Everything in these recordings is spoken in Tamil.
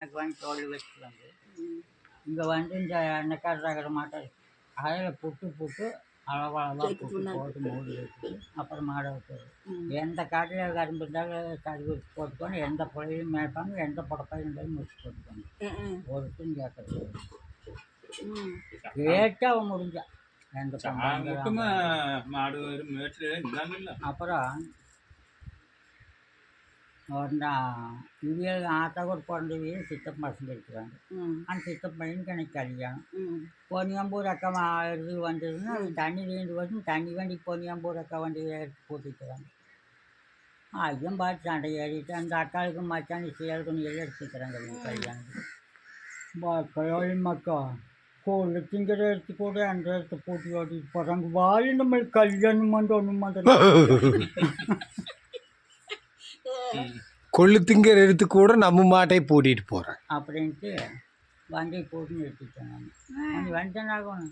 எனக்கு வந்து தோல் வச்சுட்டு வந்து இங்கே வந்து இந்த எண்ணெய்க்கார ரகர மாட்டேன் அதில் புட்டு அளவாக போட்டு மூடி வச்சுட்டு அப்புறம் மாடை வைக்கிறது. எந்த காட்டில் கரும்பு இருந்தாலும் கரும்பு போட்டுக்கணும், எந்த புழையும் மேய்ப்பாங்க, எந்த புடப்பையும் இருந்தாலும் முடிச்சு போட்டுக்கணும். ஒருத்தரும் கேட்கறது கேட்டு அவன் முடிஞ்சா எந்த அப்புறம் இவங்க ஆத்தா கூட பிறந்தவங்க சித்தப்ப பசங்க இருக்கிறாங்க. அந்த சித்தப்ப பையனுக்கு எனக்கு கல்யாணம். பொன்னியாம்பூர் அக்கா இது வந்ததுன்னா தண்ணி நீண்டு வந்து தண்ணி வண்டி பொன்னியாம்பூர் அக்கா வண்டி எடுத்து போட்டுக்கிறாங்க. ஐயம் பார்த்து சண்டை ஏறிட்டு அந்த அக்காவுக்கும் மச்சான் சேல்கணும் எல்லாம் எடுத்துக்கிறாங்க கல்யாணத்துக்கு. கல்யாணம் அக்கா கோவில் திங்கிற எடுத்து கூட அந்த இடத்த போட்டு ஓட்டிட்டு போகிறாங்க. வாழி நம்ம கல்யாணம் வந்து ஒன்றும் பண்ணுறாங்க. கொள்ளு திங்கிற எடுத்து கூட நம்ம மாட்டை பூட்டிட்டு போகிறேன் அப்படின்ட்டு வண்டியை போட்டுன்னு எடுத்துட்டேன். நான் வந்துட்டேனாகும்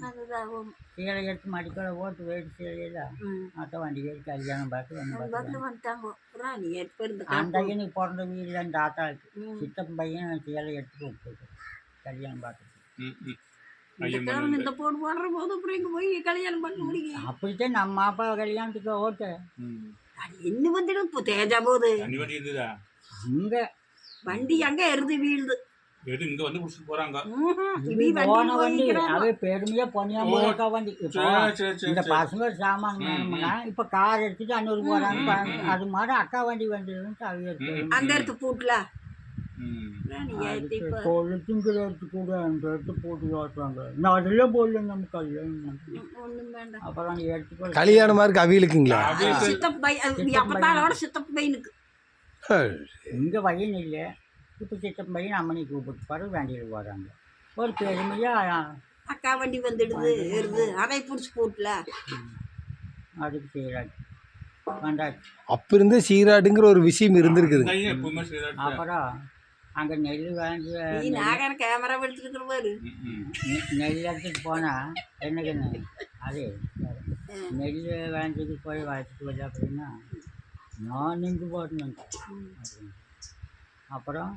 சீலை எடுத்து மடிக்கலை ஓட்டு வேட்டு சீலையில் அக்கா வண்டி எடுத்து கல்யாணம் பார்த்து அந்த பையனுக்கு பிறந்த வீட்டில் அந்த ஆத்தாளுக்கு சித்தப்பன் பையன் சீலை எடுத்து விட்டு கல்யாணம் பார்த்து அப்படித்தான் நம்ம அப்பா கல்யாணத்துக்கு ஓட்டு என்ன வந்துடும் இப்போ தேஜா போகுது அங்க வண்டி அங்க எருது வீழுது போன வண்டி அது பெருமையா பொன்னியாம்பூர் வண்டி. இந்த பசங்க சாமான் வேணும்னா இப்ப கார் எடுத்துட்டு அன்னூறு போறாங்க. அது மாதிரி அக்கா வண்டி வண்டிட்டு அவங்க அந்த இடத்து பூட்டுல கொளுத்துங்கிற இடத்து கூட அந்த இடத்து போட்டு ஓட்டுறாங்க. நான் அதெல்லாம் போடல நம்ம கல்யாணம். அப்புறம் எடுத்து கல்யாணமா இருக்கு அவியலுக்குங்களா சித்தப்ப பையனுக்கு இங்க பையன் இல்லை. இப்போ சித்தப்ப பையன் அம்மனி கூப்பிட்டு பாரு வண்டியில் போகிறாங்க. ஒரு பெருமையா அக்கா வண்டி வந்துடுது வருது அதை பிடிச்சி போட்டல அதுக்கு சீராடு வந்தாச்சு. அப்ப இருந்தே சீராடுங்கிற ஒரு விஷயம் இருந்திருக்குது. அப்புறம் அங்கே நெல் வாங்கி கேமரா எடுத்துருக்குற பாரு நெல் எடுத்துட்டு போனால் என்னக்குன்னு அது நெல் வாங்கிட்டு போய் வளர்த்துட்டு வரல அப்படின்னா நான் நின்று போடணும். அப்புறம்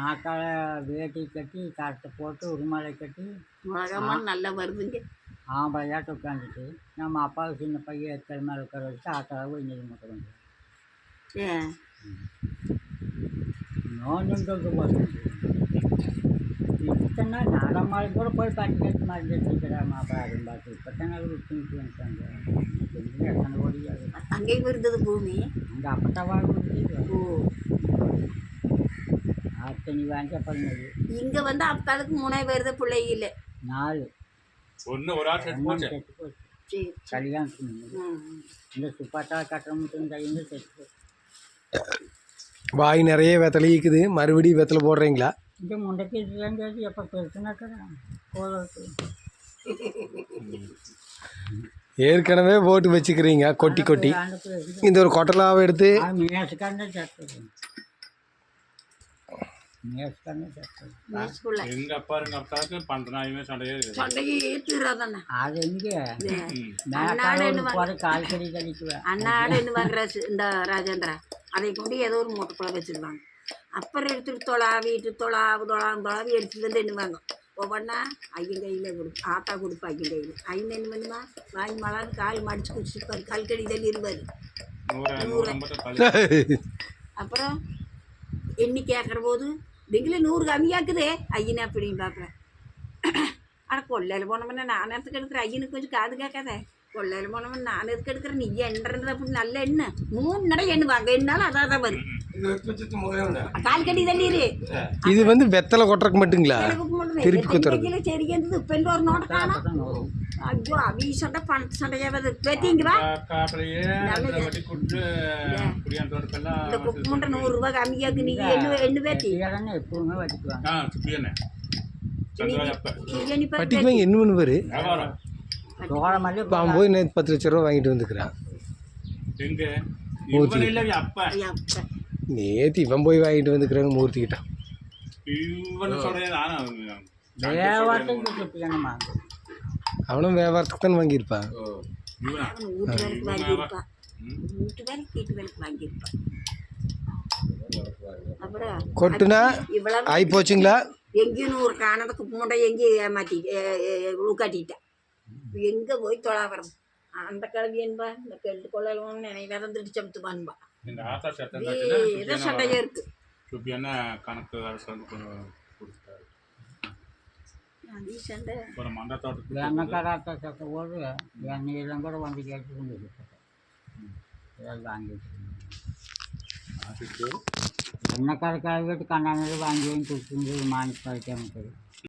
ஆக்கால வேட்டி கட்டி கட்டை போட்டு உருமாலை கட்டி நல்லா வருதுங்க. ஆம்பளையாட்ட உட்காந்துட்டு நம்ம அப்பாவுக்கு சின்ன பையன் எத்தனை மேலே உட்கார வச்சு ஆக்காவை இன்னைக்கு மட்டும் கொஞ்சம் நான் நின்று போட்டேன். இப்போத்தனா நாடமாளி கூட போய் பட்டு கட்டு மாதிரி எடுத்துக்கிறேன் அப்புறம் அதுவும் பார்த்து இப்போத்தான விட்டு வந்துட்டாங்க. எத்தனை கோடி அங்கே இருந்தது பூமி அங்கே அப்பட்டா வாழ்க்கை அத்தனை வாங்கி அப்புறம் இங்கே வந்து அப்பாளுக்கு 3 பேர் பிள்ளைங்க இல்லை 4 கல்யாணத்துக்கு இந்த சுப்பாட்டா கட்டுற மட்டும் கையில செத்து வாய் நிறைய வெத்தலை இருக்குது. மறுபடியும் வெத்தலை போடுறீங்களா? இந்த முண்டைக்கு இதுதான் எப்போ பெருசுனாக்கிறேன் கோலத்துக்கு ஏற்கனவே போட்டு வச்சுக்கிறீங்க கொட்டி கொட்டி. இந்த ஒரு கொட்டலாவை எடுத்து மேசுக்காரனே சேர்த்து அது எங்கே காய்கறி கழிக்குவேன். அண்ணாடு என்ன வாங்குறாச்சு இந்த ராஜேந்திரா அதை கொண்டு ஏதோ ஒரு மூட்டைக்குள்ள வச்சுருவாங்க. அப்புறம் எடுத்துட்டு வீட்டு தொழாவி எடுத்துட்டு வந்து என்னவாங்க ஒவ்வொன்றா ஐயன் கையில் கொடுப்பு ஆத்தா கொடுப்பா ஐயன் கையில். ஐயன் என்ன பண்ணுமா வாங்கி மலான்னு கால் மடிச்சு குடிச்சிருப்பாரு கல்கடி தள்ளி இருப்பார். அப்புறம் எண்ணி கேட்குற போது நீங்களே 100 கம்மியாக்குதே ஐயனை அப்படின்னு பார்க்குறேன். ஆனால் கொள்ளையில் போனோம்னா நான் எடுத்துக்கு எடுக்கிறேன். ஐயனுக்கு கொஞ்சம் காது கேட்காதே கொள்ளையில் போனோம்னா நான் எதுக்கு எடுக்கிறேன் நீ எண்ணுறது அப்படி நல்ல எண்ணெய் 3 நடை எண்ணுவாங்க எண்ணாலும் அதான் வரும் கால் கட்டி தள்ளிடு. இது வந்து வெத்தலை கொட்டுறக்கு மட்டுங்களா திருப்பி குத்துறது சரி இருந்தது இப்போ ஒரு நோட்டை காணும். ஐயோ அவி சண்டை பணத்து சண்டையாவது பேத்திங்களா இந்த குப்பு மூட்டை 100 ரூபா கம்மியாக்கு நீ எண்ணு பேத்தி எப்பவுமே வச்சுக்குவாங்க. என்ன பண்ணுவாரு அவன் போய் 10 லட்ச ரூபா வாங்கிட்டு வந்துக்கிறான். நேற்று இவன் போய் வாங்கிட்டு வந்துக்கிறாங்க மூர்த்திக்கிட்டான். அவனும் வியாபாரத்துக்கு தான் வாங்கியிருப்பான். வாங்கியிருப்பான். அப்புறம் கொட்டுனா இவ்வளவு ஆகிப்போச்சுங்களா? எங்கேயும் நூறு காணதுக்கு முண்டை எங்கேயும் ஏமாற்றி உள்காட்டிட்டேன். எங்கே போய் தொலாவரம் அந்த கிளவி என்பா இந்த கெட்டு கொள்ளலும் நினைவிறந்துட்டு சமத்துவான்பா இந்த ஆத்தா ஏதோ சண்டையாக இருக்குது. சுப்பியான கணக்கு அரசாங்கம் கொடுத்தாரு. அது சண்டை ஒரு மண்ட தோட்டத்துக்கு எண்ணக்காராத்த சத்த போது எண்ணெயெல்லாம் கூட வந்து கேட்டுக்கொண்டு இதெல்லாம் வாங்கி ஆசிட்டு எண்ணக்காரக்காக வீட்டு கண்ணாடி வாங்கி கொடுத்துருந்து மாணிக்க வைக்க